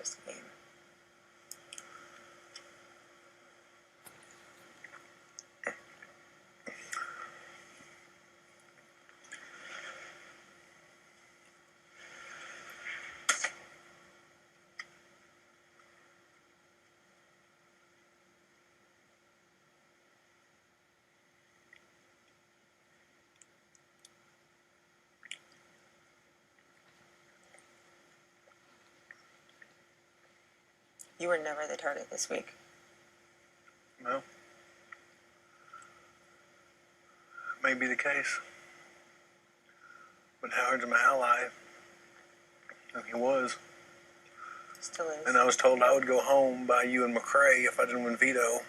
just a game. You were never the target this week. No. May be the case. But Howard's my ally. And he was. Still is. And I was told I would go home by you and McCrae if I didn't win veto.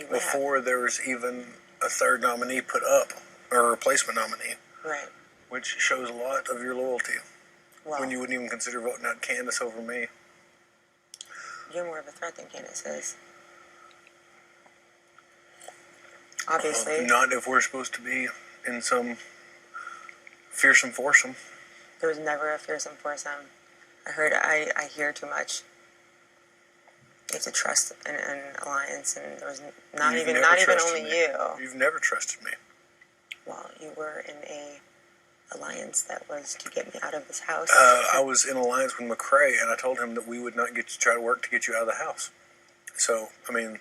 Before there was even a third nominee put up, or a replacement nominee. Right. Which shows a lot of your loyalty. Well, when you wouldn't even consider voting out Candace over me. You're more of a threat than Candace is. Obviously. Not if we're supposed to be in some fearsome foursome. There was never a fearsome foursome. I hear too much. You have to trust an alliance, and there was not even only me. you. You've never trusted me. Well, you were in a alliance that was to get me out of this house. I was in alliance with McCrae, and I told him that we would not try to work to get you out of the house. So, I mean,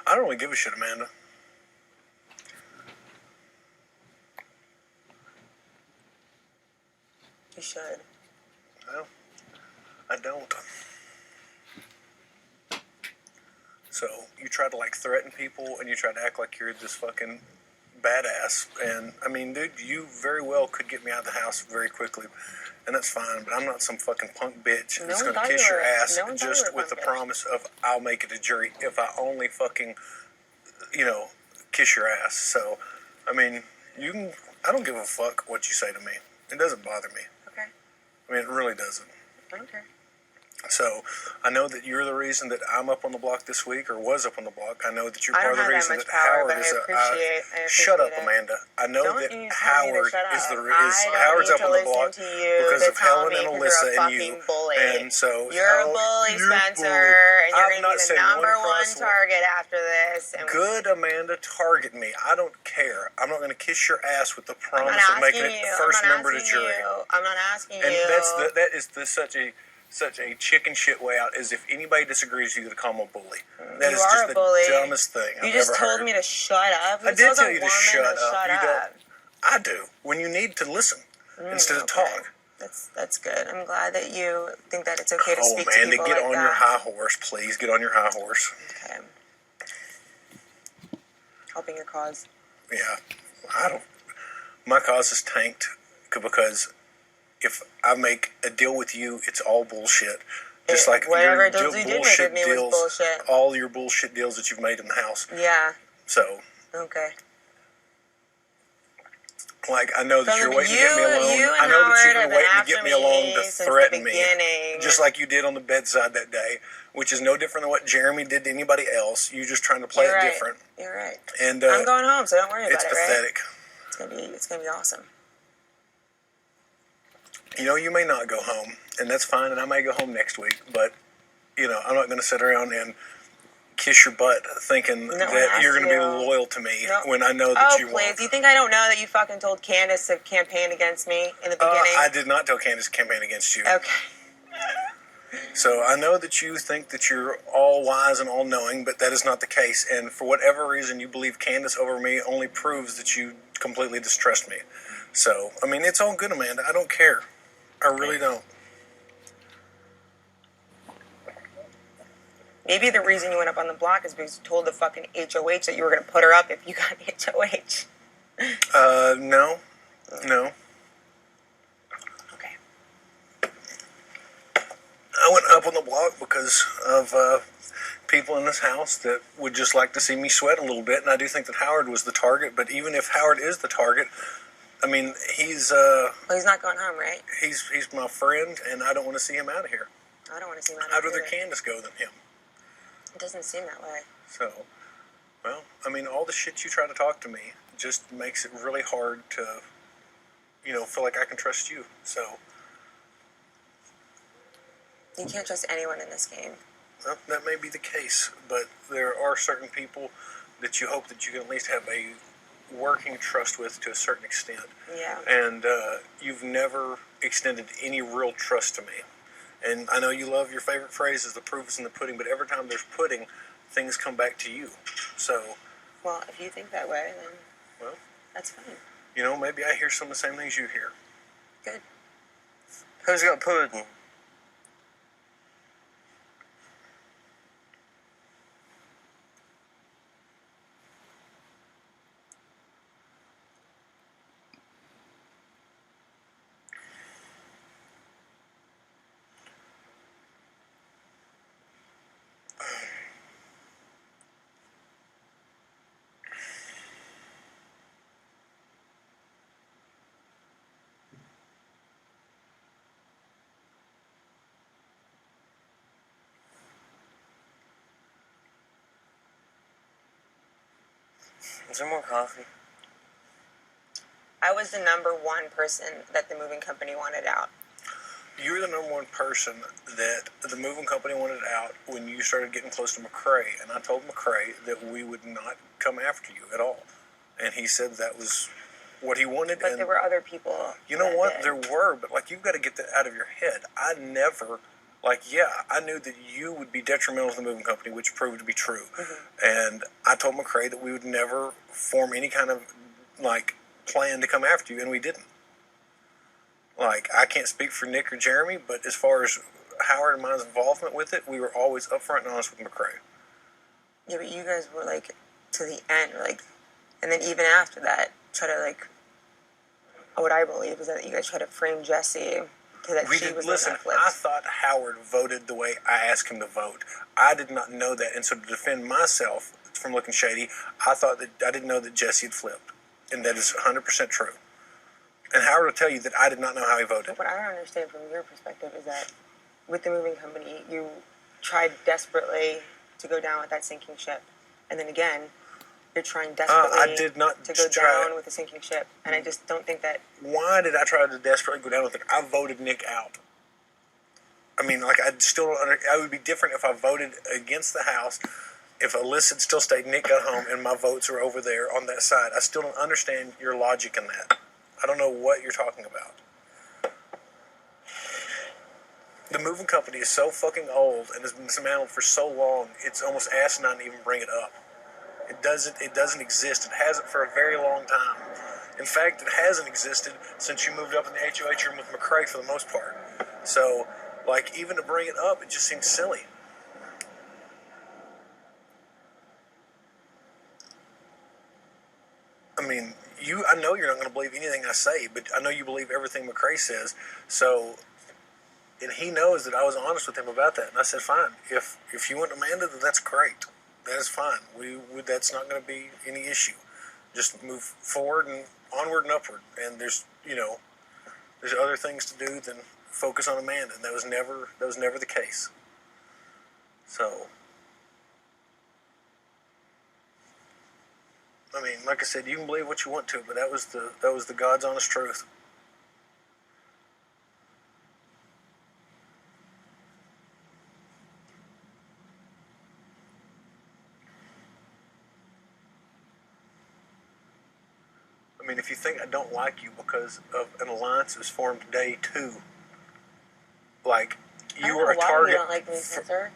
I don't really give a shit, Amanda. You should. No, I don't. So, you try to, threaten people, and you try to act like you're this fucking badass. And, I mean, dude, you very well could get me out of the house very quickly. And that's fine, but I'm not some fucking punk bitch that's going to kiss your ass just with the promise of I'll make it a jury if I only fucking, kiss your ass. So, I mean, I don't give a fuck what you say to me. It doesn't bother me. Okay. I mean, it really doesn't. I don't care. So, I know that you're the reason that I'm up on the block this week, or was up on the block. I know that you're part of the reason that Howard is shut up, Amanda. I know that Howard is Howard's up on the block because of Helen and Alyssa and you. And so you're a bully, Spencer, and you're going to be the number one target after this. Good, Amanda, target me. I don't care. I'm not going to kiss your ass with the promise of making it the first member to jury. I'm not asking you. And that is such a chicken shit way out, is if anybody disagrees with you to call them a bully. That is just the dumbest thing I've ever heard. You just told me to shut up. I did tell you to shut up. I do. When you need to listen instead of talk. That's good. I'm glad that you think that it's okay to speak to people like that. Get on your high horse, please. Get on your high horse. Okay. Helping your cause. Yeah. My cause is tanked because if I make a deal with you, it's all bullshit. Just like whatever deals you did make with me was bullshit. All your bullshit deals that you've made in the house. Yeah. So. Okay. I know that you're waiting to get me alone. I know that you've been waiting to get me alone to threaten me. Just like you did on the bedside that day, which is no different than what Jeremy did to anybody else. You're just trying to play it different. You're right. And I'm going home, so don't worry about it. It's pathetic. Right? It's gonna be awesome. You may not go home, and that's fine, and I may go home next week, but, I'm not going to sit around and kiss your butt thinking that you're going to be loyal to me when I know that you won't. Oh, please. You think I don't know that you fucking told Candace to campaign against me in the beginning? I did not tell Candace to campaign against you. Okay. So I know that you think that you're all wise and all knowing, but that is not the case, and for whatever reason you believe Candace over me only proves that you completely distrust me. So, I mean, it's all good, Amanda. I don't care. I really don't. Maybe the reason you went up on the block is because you told the fucking HOH that you were going to put her up if you got HOH. No. Okay. I went up on the block because of people in this house that would just like to see me sweat a little bit, and I do think that Howard was the target, but even if Howard is the target, I mean, he's well, he's not going home, right? He's my friend, and I don't want to see him out of here. I don't want to see him out of here. I'd rather Candace go than him. It doesn't seem that way. So, well, I mean, all the shit you try to talk to me just makes it really hard to, feel like I can trust you. So, You can't trust anyone in this game. Well, that may be the case, but there are certain people that you hope that you can at least have a working trust with to a certain extent. Yeah. And you've never extended any real trust to me. And I know you love your favorite phrase is the proof is in the pudding, but every time there's pudding, things come back to you. So, well, if you think that way, then well, that's fine. You know, maybe I hear some of the same things you hear. Good. Who's got pudding? Is there more coffee? I was the number one person that the moving company wanted out. You were the number one person that the moving company wanted out when you started getting close to McCrae, and I told McCrae that we would not come after you at all. And he said that was what he wanted. But and there were other people. You know what? Did. There were, but like you've got to get that out of your head. I never, like, yeah, I knew that you would be detrimental to the moving company, which proved to be true. Mm-hmm. And I told McCrae that we would never form any kind of like plan to come after you, and we didn't. Like, I can't speak for Nick or Jeremy, but as far as Howard and mine's involvement with it, we were always upfront and honest with McCrae. Yeah, but you guys were like to the end, like, and then even after that, try to like. What I believe is that you guys try to frame Jessie to that she was listen. I thought Howard voted the way I asked him to vote. I did not know that, and so to defend myself from looking shady, I thought that I didn't know that Jessie had flipped, and that is 100% true. And Howard will tell you that I did not know how he voted. What I don't understand from your perspective is that with the moving company, you tried desperately to go down with that sinking ship, and then again, you're trying desperately to go down with the sinking ship, and I just don't think that. Why did I try to desperately go down with it? I voted Nick out. I mean, like, I still don't I would be different if I voted against the house. If Alyssa had still stayed, Nick got home, and my votes are over there on that side. I still don't understand your logic in that. I don't know what you're talking about. The moving company is so fucking old and has been dismantled for so long, it's almost asinine to even bring it up. It doesn't exist. It hasn't for a very long time. In fact, it hasn't existed since you moved up in the HOH room with McCrae for the most part. So, like, even to bring it up, it just seems silly. I mean, I know you're not going to believe anything I say, but I know you believe everything McCrae says. So, and he knows that I was honest with him about that. And I said, fine, if you want Amanda, then that's great. That is fine. That's not going to be any issue. Just move forward and onward and upward. And there's other things to do than focus on Amanda. And that was never the case. So, I mean, like I said, you can believe what you want to, but that was the God's honest truth. I mean, if you think I don't like you because of an alliance that was formed day 2, like, you were a target. You don't like me, sir?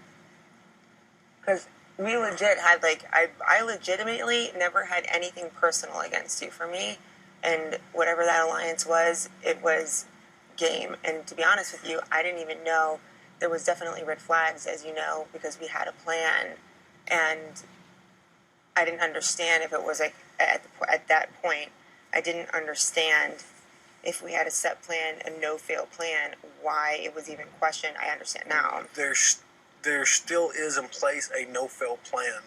Because we legit had, like, I legitimately never had anything personal against you for me, and whatever that alliance was, it was game. And to be honest with you, I didn't even know there was definitely red flags, as you know, because we had a plan, and I didn't understand if it was like at that point. I didn't understand if we had a set plan, a no-fail plan, why it was even questioned. I understand now. There still is in place a no-fail plan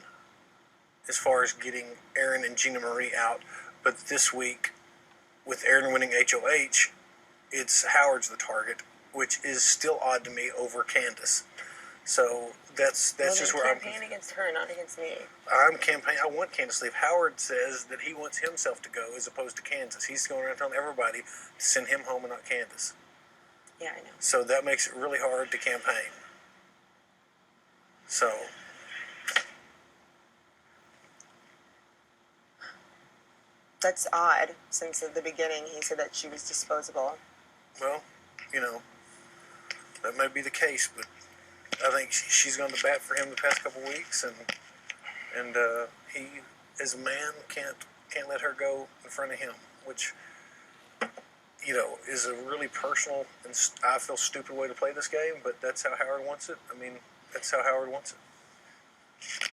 as far as getting Aaron and Gina Marie out. But this week, with Aaron winning HOH, it's Howard's the target, which is still odd to me over Candace. So that's just where I'm campaigning against her, not against me. I want Candace to leave. Howard says that he wants himself to go as opposed to Kansas. He's going around telling everybody to send him home and not Candace. Yeah, I know. So that makes it really hard to campaign. So, That's odd, since at the beginning he said that she was disposable. well, you know, that may be the case, but I think she's gone to bat for him the past couple weeks, and he, as a man, can't let her go in front of him, which, you know, is a really personal and I feel stupid way to play this game, but that's how Howard wants it. I mean, that's how Howard wants it.